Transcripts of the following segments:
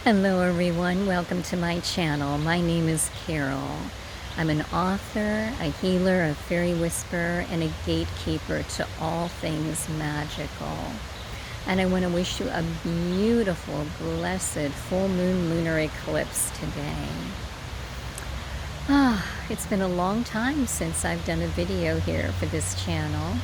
Hello everyone, welcome to my channel. My name is Carol. I'm an author, a healer, a fairy whisperer, and a gatekeeper to all things magical. And I want to wish you a beautiful, blessed full moon lunar eclipse today. It's been a long time since I've done a video here for this channel.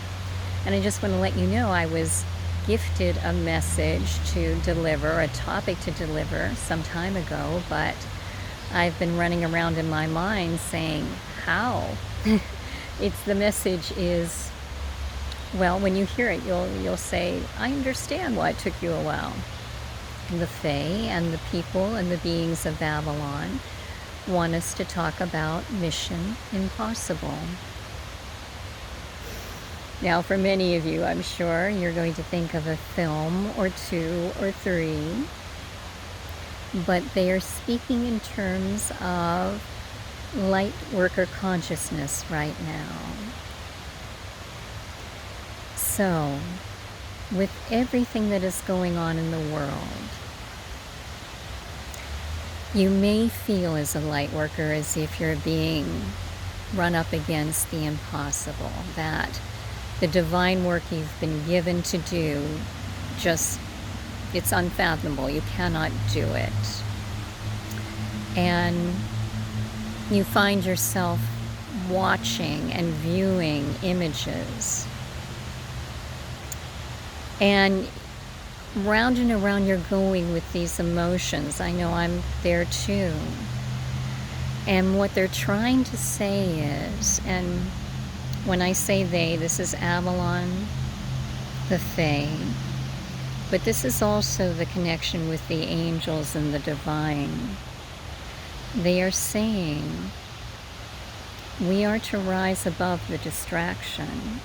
And I just want to let you know I was gifted a message to deliver, a topic to deliver some time ago, but I've been running around in my mind saying, how? The message is, well, when you hear it, you'll say, I understand why it took you a while. The Fae and the people and the beings of Avalon want us to talk about Mission Impossible. Now, for many of you, I'm sure, you're going to think of a film or two or three, but they are speaking in terms of light worker consciousness right now. So, with everything that is going on in the world, you may feel as a light worker as if you're being run up against the impossible, that the divine work you've been given to do, it's unfathomable. You cannot do it. And you find yourself watching and viewing images. And round and around you're going with these emotions. I know I'm there too. And what they're trying to say is, and when I say they, this is Avalon, the Fae, but this is also the connection with the angels and the divine. They are saying we are to rise above the distraction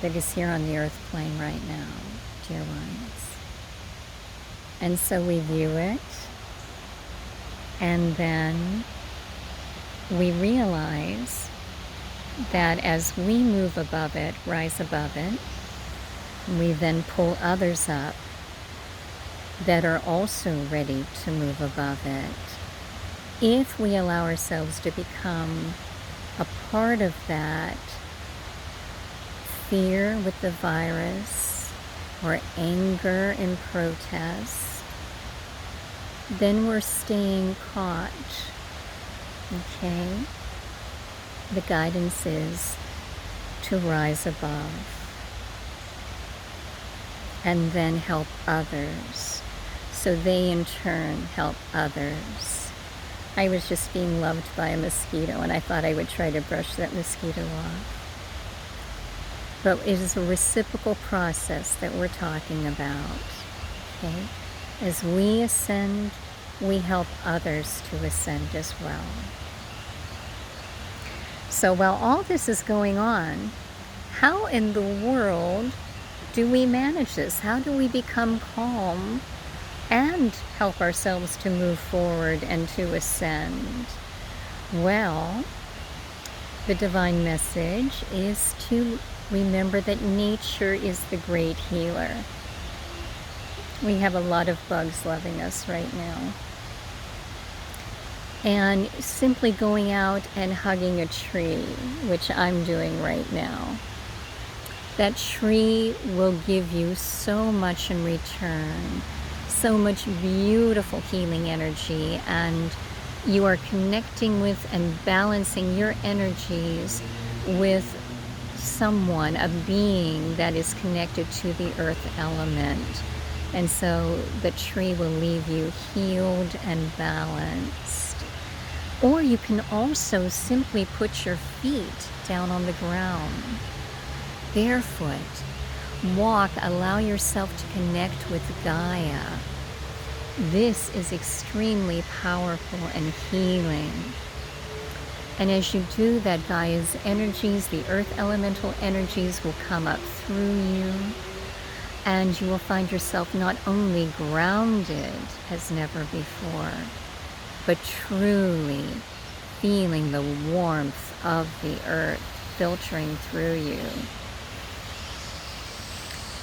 that is here on the earth plane right now, dear ones. And so we view it, and then we realize that as we move above it, rise above it, we then pull others up that are also ready to move above it. If we allow ourselves to become a part of that fear with the virus or anger and protest, then we're staying caught, okay? The guidance is to rise above and then help others, so they in turn help others. I was just being loved by a mosquito, and I thought I would try to brush that mosquito off. But it is a reciprocal process that we're talking about, okay? As we ascend, we help others to ascend as well. So while all this is going on, how in the world do we manage this? How do we become calm and help ourselves to move forward and to ascend? Well, the divine message is to remember that nature is the great healer. We have a lot of bugs loving us right now. And simply going out and hugging a tree, which I'm doing right now, that tree will give you so much in return, so much beautiful healing energy, and you are connecting with and balancing your energies with someone, a being that is connected to the earth element. And so the tree will leave you healed and balanced. Or you can also simply put your feet down on the ground, barefoot. Walk, allow yourself to connect with Gaia. This is extremely powerful and healing. And as you do that, Gaia's energies, the earth elemental energies, will come up through you, and you will find yourself not only grounded as never before, but truly feeling the warmth of the earth filtering through you.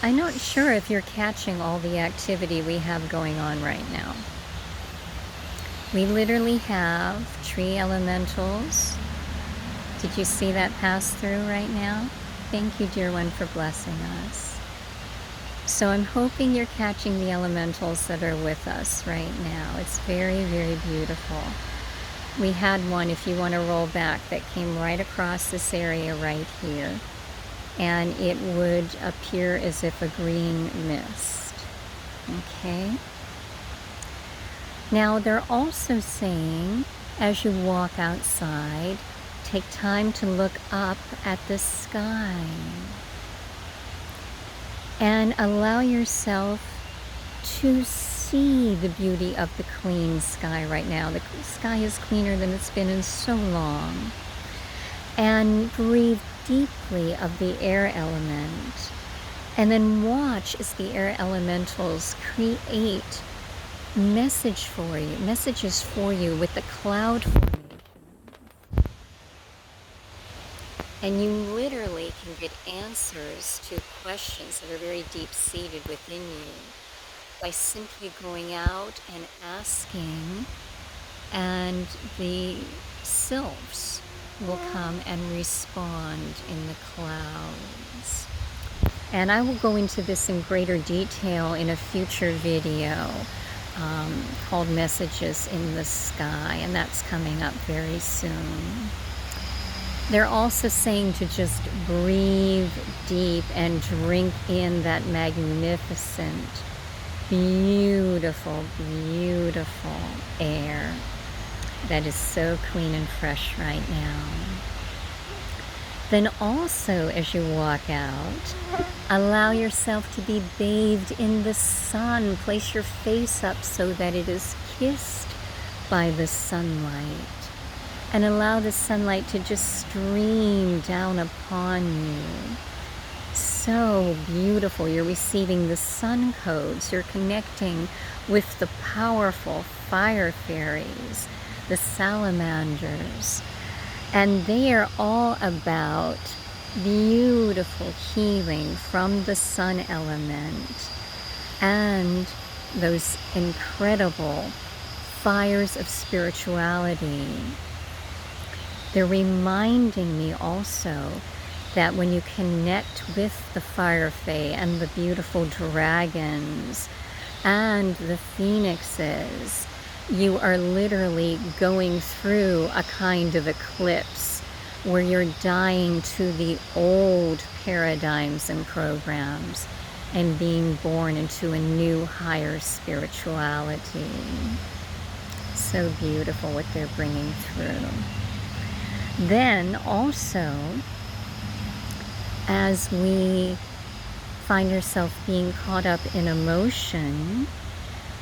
I'm not sure if you're catching all the activity we have going on right now. We literally have tree elementals. Did you see that pass through right now? Thank you, dear one, for blessing us. So I'm hoping you're catching the elementals that are with us right now. It's very, very beautiful. We had one, if you want to roll back, that came right across this area right here. And it would appear as if a green mist. Okay? Now they're also saying, as you walk outside, take time to look up at the sky and allow yourself to see the beauty of the clean sky right now. The sky is cleaner than it's been in so long. And breathe deeply of the air element. And then watch as the air elementals create messages for you with the cloud formation. And you literally can get answers to questions that are very deep-seated within you by simply going out and asking, and the sylphs will come and respond in the clouds. And I will go into this in greater detail in a future video called Messages in the Sky, and that's coming up very soon. They're also saying to just breathe deep and drink in that magnificent, beautiful, beautiful air that is so clean and fresh right now. Then also, as you walk out, allow yourself to be bathed in the sun. Place your face up so that it is kissed by the sunlight. And allow the sunlight to just stream down upon you. So beautiful. You're receiving the sun codes. You're connecting with the powerful fire fairies, the salamanders. And they are all about beautiful healing from the sun element and those incredible fires of spirituality. They're reminding me also that when you connect with the fire fae and the beautiful dragons and the phoenixes, you are literally going through a kind of eclipse where you're dying to the old paradigms and programs and being born into a new higher spirituality. So beautiful what they're bringing through. Then also, as we find ourselves being caught up in emotion,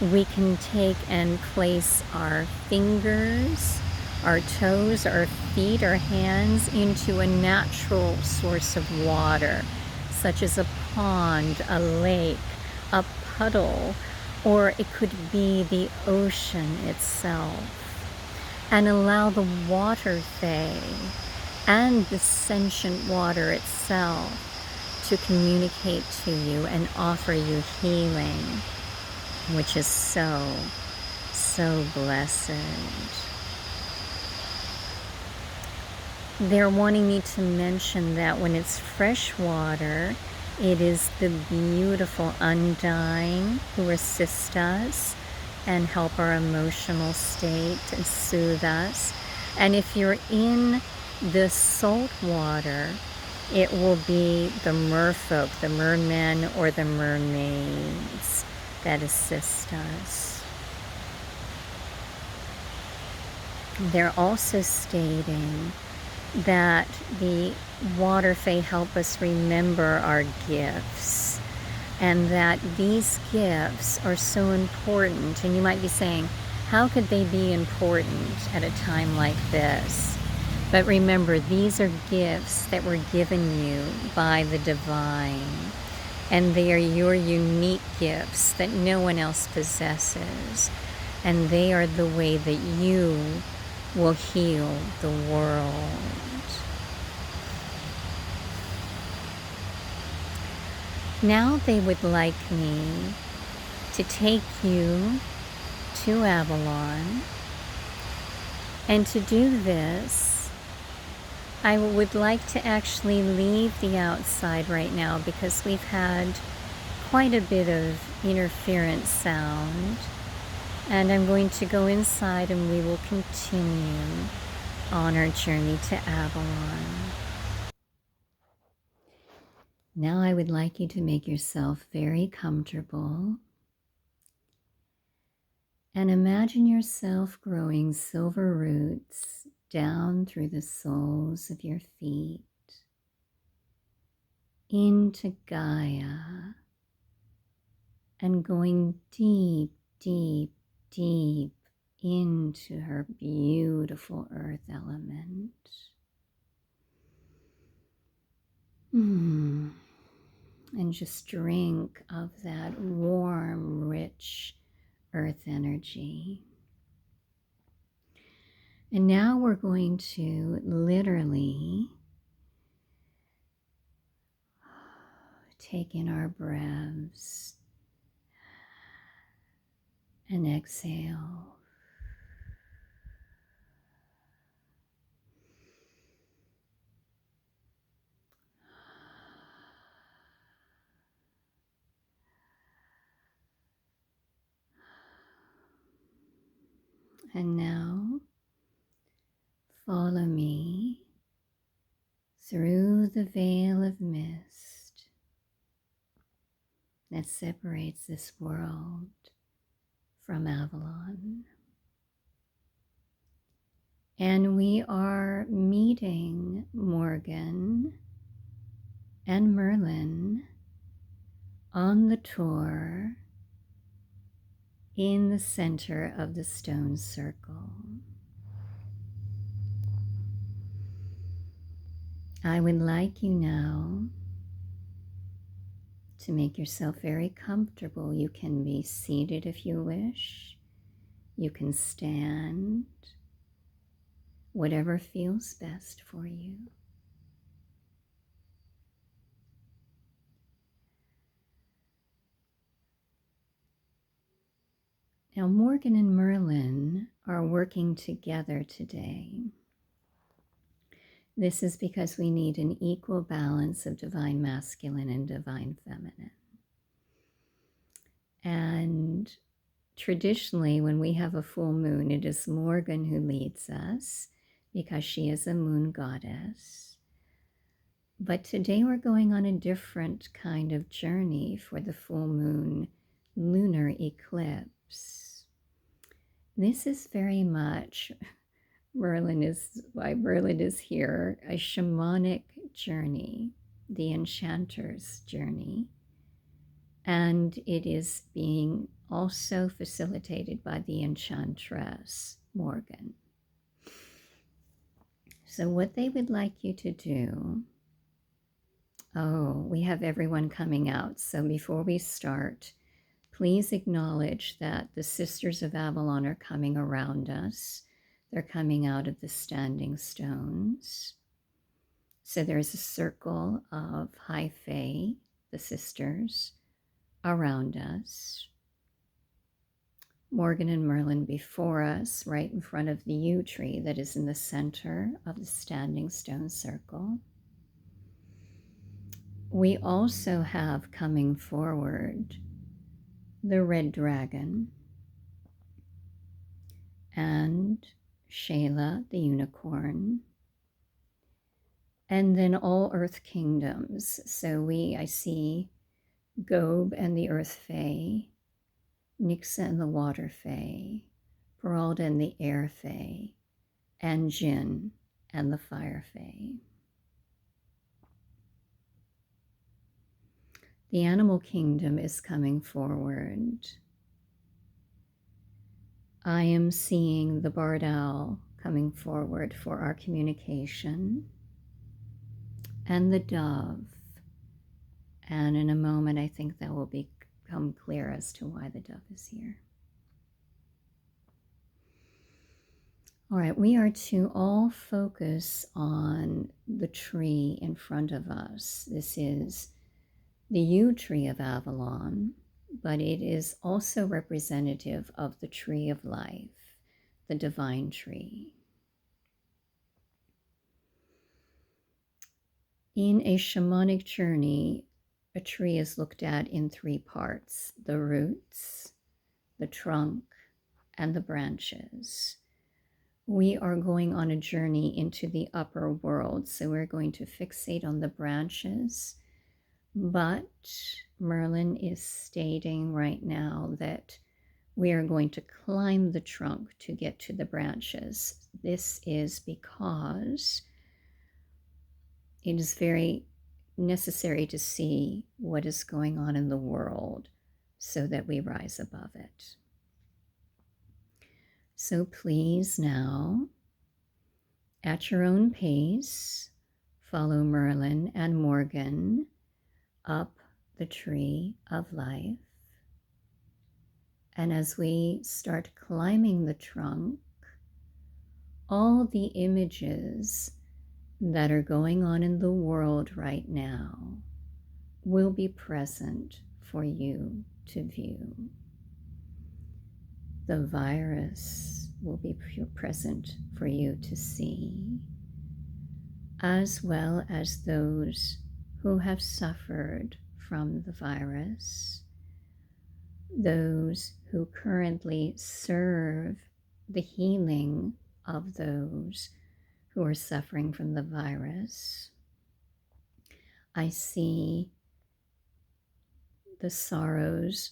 we can take and place our fingers, our toes, our feet, our hands into a natural source of water, such as a pond, a lake, a puddle, or it could be the ocean itself. And allow the water fae and the sentient water itself to communicate to you and offer you healing, which is so, so blessed. They're wanting me to mention that when it's fresh water, it is the beautiful undying who assist us and help our emotional state and soothe us. And if you're in the salt water, it will be the merfolk, the mermen or the mermaids that assist us. They're also stating that the water fae help us remember our gifts, and that these gifts are so important. And you might be saying, how could they be important at a time like this? But remember, these are gifts that were given you by the divine, and they are your unique gifts that no one else possesses, and they are the way that you will heal the world. Now they would like me to take you to Avalon And to do this, I would like to actually leave the outside right now because we've had quite a bit of interference sound. And I'm going to go inside and we will continue on our journey to Avalon. Now I would like you to make yourself very comfortable and imagine yourself growing silver roots down through the soles of your feet into Gaia and going deep, deep, deep into her beautiful earth element. And just drink of that warm, rich earth energy. And now we're going to literally take in our breaths and exhale. And now follow me through the veil of mist that separates this world from Avalon. And we are meeting Morgen and Merlin on the tour in the center of the stone circle. I would like you now to make yourself very comfortable. You can be seated if you wish. You can stand, whatever feels best for you. Now, Morgen and Merlin are working together today. This is because we need an equal balance of divine masculine and divine feminine. And traditionally, when we have a full moon, it is Morgen who leads us because she is a moon goddess. But today we're going on a different kind of journey for the full moon lunar eclipse. This is very much, Merlin is here, a shamanic journey, the enchanter's journey. And it is being also facilitated by the enchantress, Morgen. So what they would like you to do, we have everyone coming out. So before we start, please acknowledge that the Sisters of Avalon are coming around us. They're coming out of the standing stones. So there's a circle of high fae, the sisters, around us. Morgen and Merlin before us, right in front of the yew tree that is in the center of the standing stone circle. We also have coming forward the red dragon and Shayla, the unicorn, and then all earth kingdoms. So I see Gob and the earth fae, Nixa and the water fae, Peralta and the air fae, and Jinn and the fire fae. The animal kingdom is coming forward. I am seeing the barred owl coming forward for our communication, and the dove. And in a moment, I think that will become clear as to why the dove is here. All right, we are to all focus on the tree in front of us. This is the yew tree of Avalon, but it is also representative of the tree of life, the divine tree. In a shamanic journey, a tree is looked at in three parts: the roots, the trunk, and the branches. We are going on a journey into the upper world, so we're going to fixate on the branches. But Merlin is stating right now that we are going to climb the trunk to get to the branches. This is because it is very necessary to see what is going on in the world so that we rise above it. So please now, at your own pace, follow Merlin and Morgen up the tree of life. And as we start climbing the trunk, all the images that are going on in the world right now will be present for you to view. The virus will be present for you to see, as well as those who have suffered from the virus, those who currently serve the healing of those who are suffering from the virus. I see the sorrows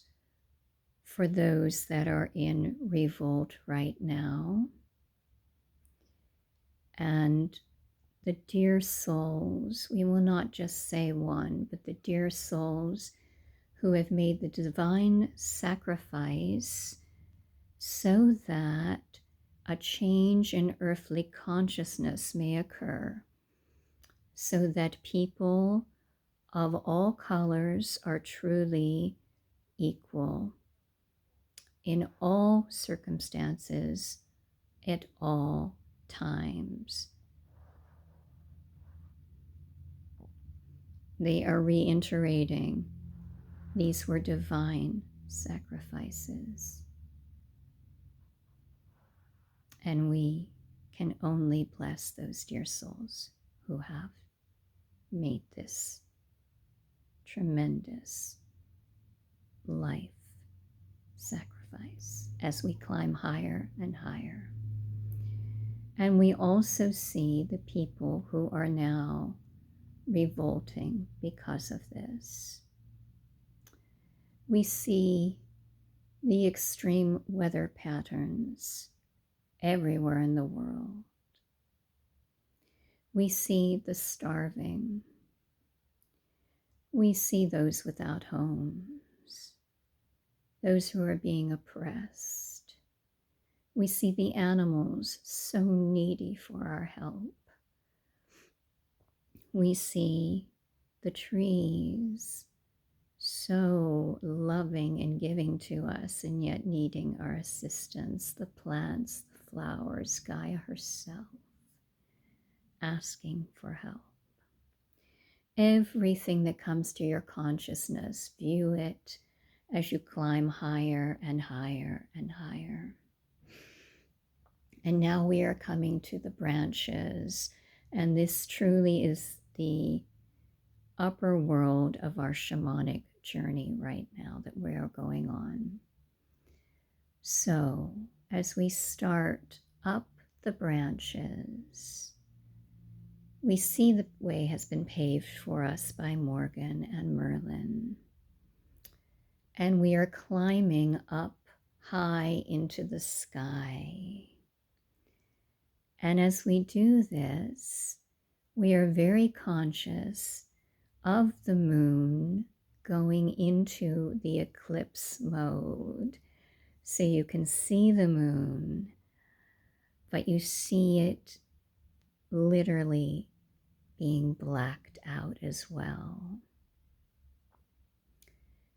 for those that are in revolt right now, and the dear souls, we will not just say one, but the dear souls who have made the divine sacrifice so that a change in earthly consciousness may occur, so that people of all colors are truly equal in all circumstances, at all times. They are reiterating these were divine sacrifices. And we can only bless those dear souls who have made this tremendous life sacrifice as we climb higher and higher. And we also see the people who are now revolting because of this. We see the extreme weather patterns everywhere in the world. We see the starving. We see those without homes, those who are being oppressed. We see the animals so needy for our help. We see the trees so loving and giving to us and yet needing our assistance. The plants, the flowers, Gaia herself asking for help. Everything that comes to your consciousness, view it as you climb higher and higher and higher. And now we are coming to the branches, and this truly is the upper world of our shamanic journey right now that we are going on. So as we start up the branches, we see the way has been paved for us by Morgen and Merlin. And we are climbing up high into the sky. And as we do this, we are very conscious of the moon going into the eclipse mode. So you can see the moon, but you see it literally being blacked out as well.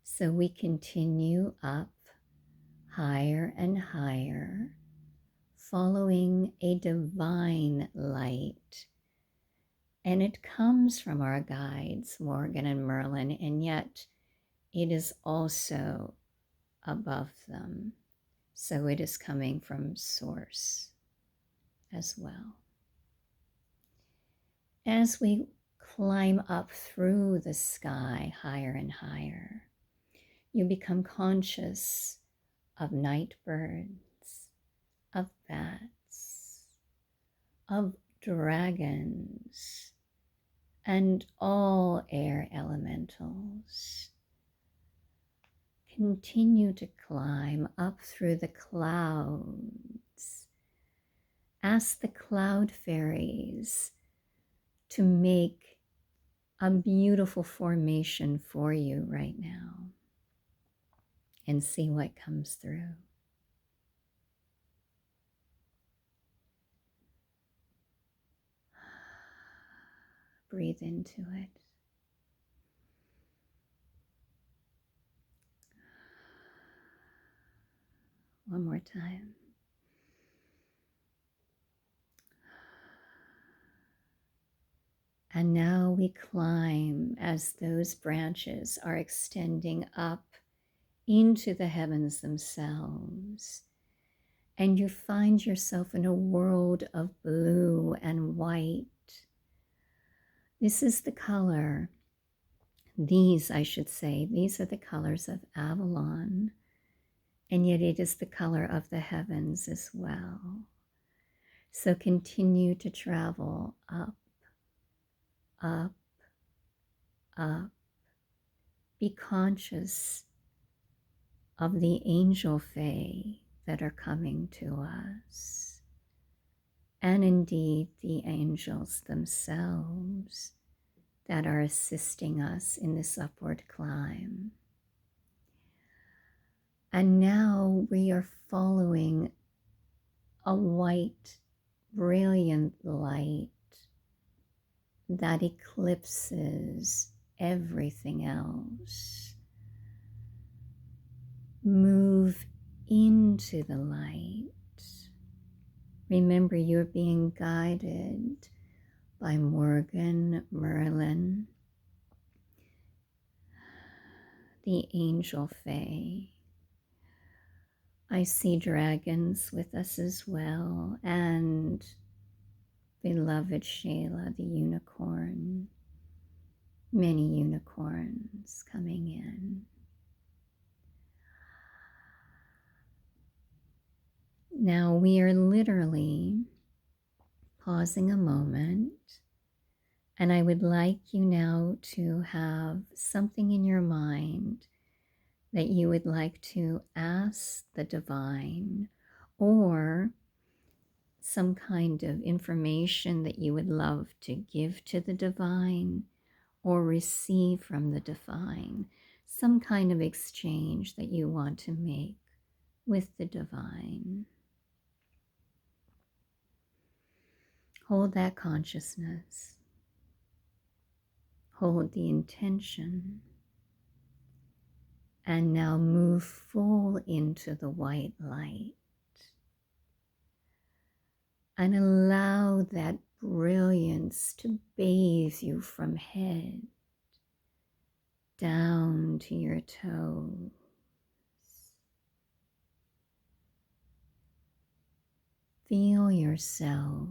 So we continue up higher and higher, following a divine light. And it comes from our guides, Morgen and Merlin, and yet it is also above them. So it is coming from Source as well. As we climb up through the sky higher and higher. You become conscious of night birds, of bats, of dragons, and all air elementals. Continue to climb up through the clouds. Ask the cloud fairies to make a beautiful formation for you right now and see what comes through. Breathe into it. One more time. And now we climb as those branches are extending up into the heavens themselves. And you find yourself in a world of blue and white. This is the color. These, I should say, these are the colors of Avalon. And yet it is the color of the heavens as well. So continue to travel up, up, up. Be conscious of the angel fae that are coming to us, and indeed the angels themselves that are assisting us in this upward climb. And now we are following a white, brilliant light that eclipses everything else. Move into the light. Remember, you're being guided by Morgen, Merlin, the angel fae. I see dragons with us as well, and beloved Shayla, the unicorn. Many unicorns coming in. Now we are literally pausing a moment, and I would like you now to have something in your mind that you would like to ask the divine, or some kind of information that you would love to give to the divine or receive from the divine, some kind of exchange that you want to make with the divine. Hold that consciousness. Hold the intention. And now move full into the white light. And allow that brilliance to bathe you from head down to your toes. Feel yourself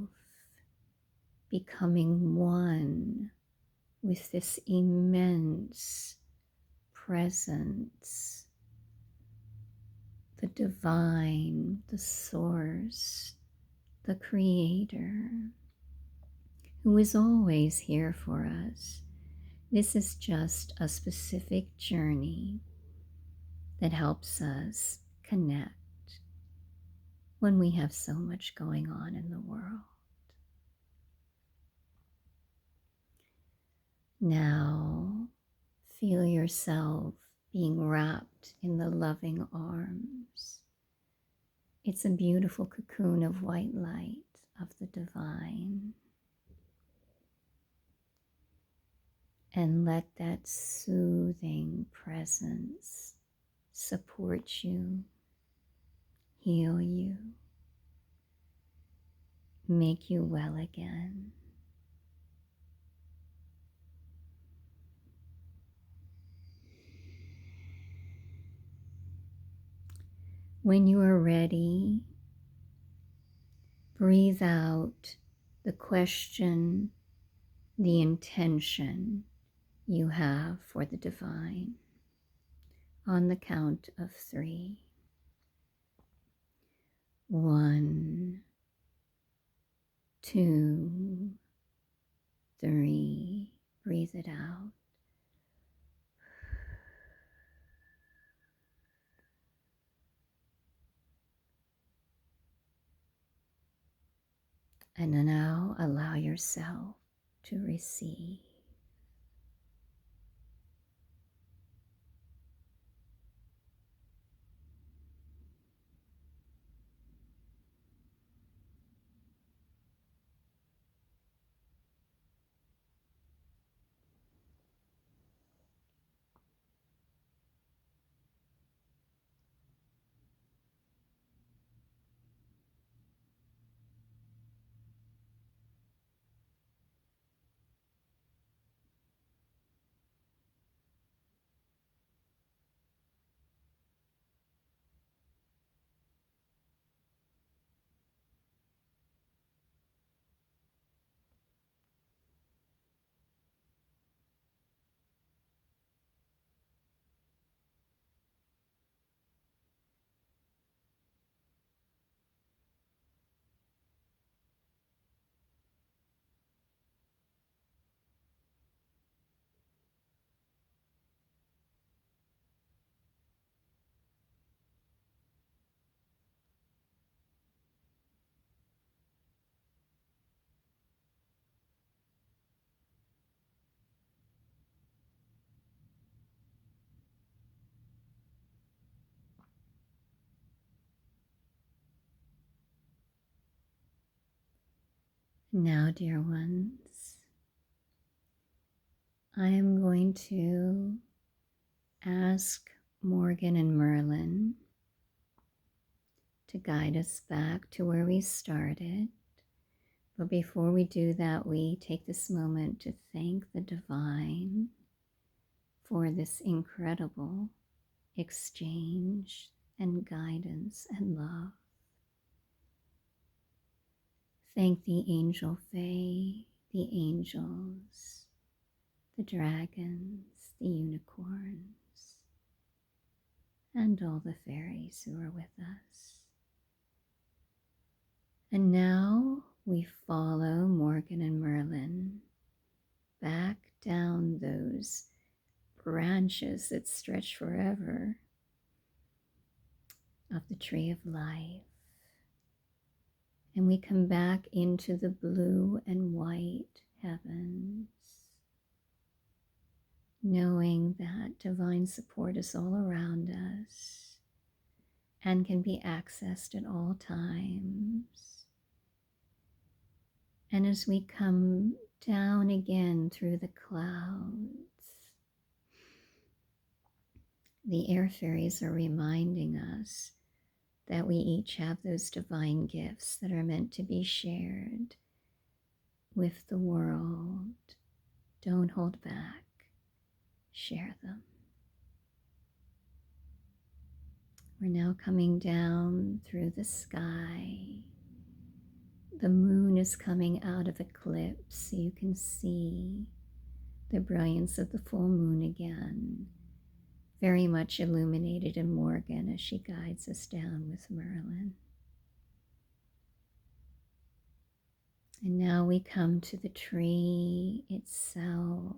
becoming one with this immense presence, the divine, the source, the creator, who is always here for us. This is just a specific journey that helps us connect when we have so much going on in the world. Now, feel yourself being wrapped in the loving arms. It's a beautiful cocoon of white light of the divine. And let that soothing presence support you, heal you, make you well again. When you are ready, breathe out the question the intention you have for the divine on the count of 3. 1, 2, 3. Breathe it out. And now allow yourself to receive. Now, dear ones, I am going to ask Morgen and Merlin to guide us back to where we started. But before we do that, we take this moment to thank the divine for this incredible exchange and guidance and love. Thank the angel Fae, the angels, the dragons, the unicorns, and all the fairies who are with us. And now we follow Morgen and Merlin back down those branches that stretch forever of the tree of life. And we come back into the blue and white heavens, knowing that divine support is all around us and can be accessed at all times. And as we come down again through the clouds, the air fairies are reminding us that we each have those divine gifts that are meant to be shared with the world. Don't hold back. Share them. We're now coming down through the sky. The moon is coming out of eclipse, so you can see the brilliance of the full moon again, very much illuminated in Morgen as she guides us down with Merlin. And now we come to the tree itself,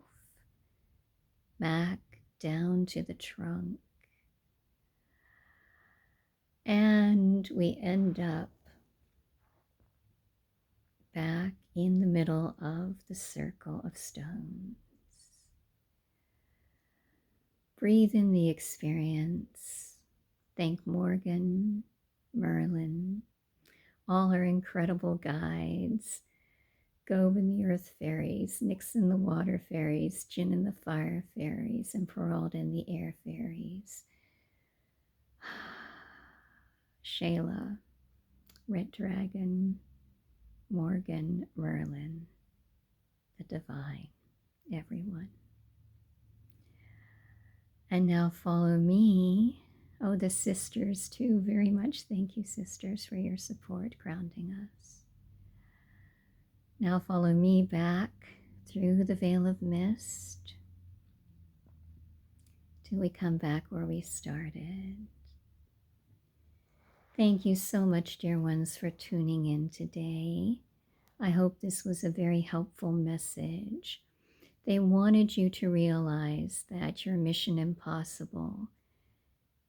back down to the trunk. And we end up back in the middle of the circle of stones. Breathe in the experience. Thank Morgen, Merlin, all our incredible guides, Gove and the earth fairies, Nyx and the water fairies, Jin and the fire fairies, and Peralta and the air fairies. Shayla, Red Dragon, Morgen, Merlin, the divine, everyone. And now follow me. Oh, the sisters too, very much. Thank you, sisters, for your support, grounding us. Now follow me back through the veil of mist till we come back where we started. Thank you so much, dear ones, for tuning in today. I hope this was a very helpful message. They wanted you to realize that your mission impossible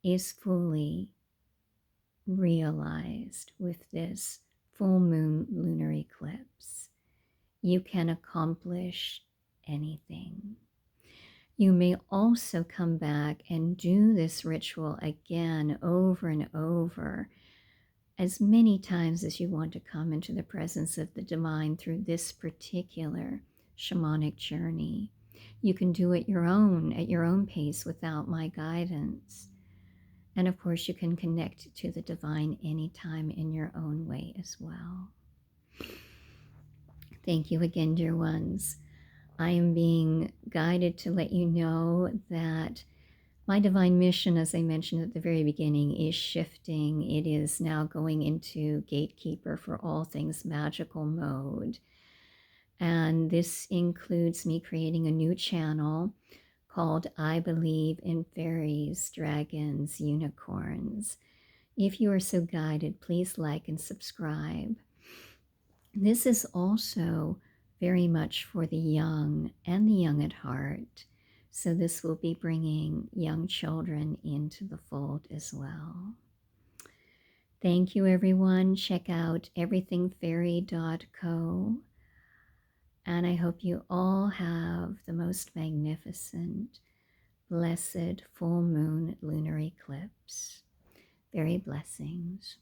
is fully realized with this full moon lunar eclipse. You can accomplish anything. You may also come back and do this ritual again over and over as many times as you want to come into the presence of the divine through this particular shamanic journey. You can do it at your own pace without my guidance. And of course, you can connect to the divine anytime in your own way as well. Thank you again, dear ones. I am being guided to let you know that my divine mission, as I mentioned at the very beginning, is shifting. It is now going into gatekeeper for all things magical mode. And this includes me creating a new channel called I Believe in Fairies, Dragons, Unicorns. If you are so guided, please like and subscribe. This is also very much for the young and the young at heart. So this will be bringing young children into the fold as well. Thank you, everyone. Check out everythingfairy.co. And I hope you all have the most magnificent, blessed full moon lunar eclipse. Very blessings.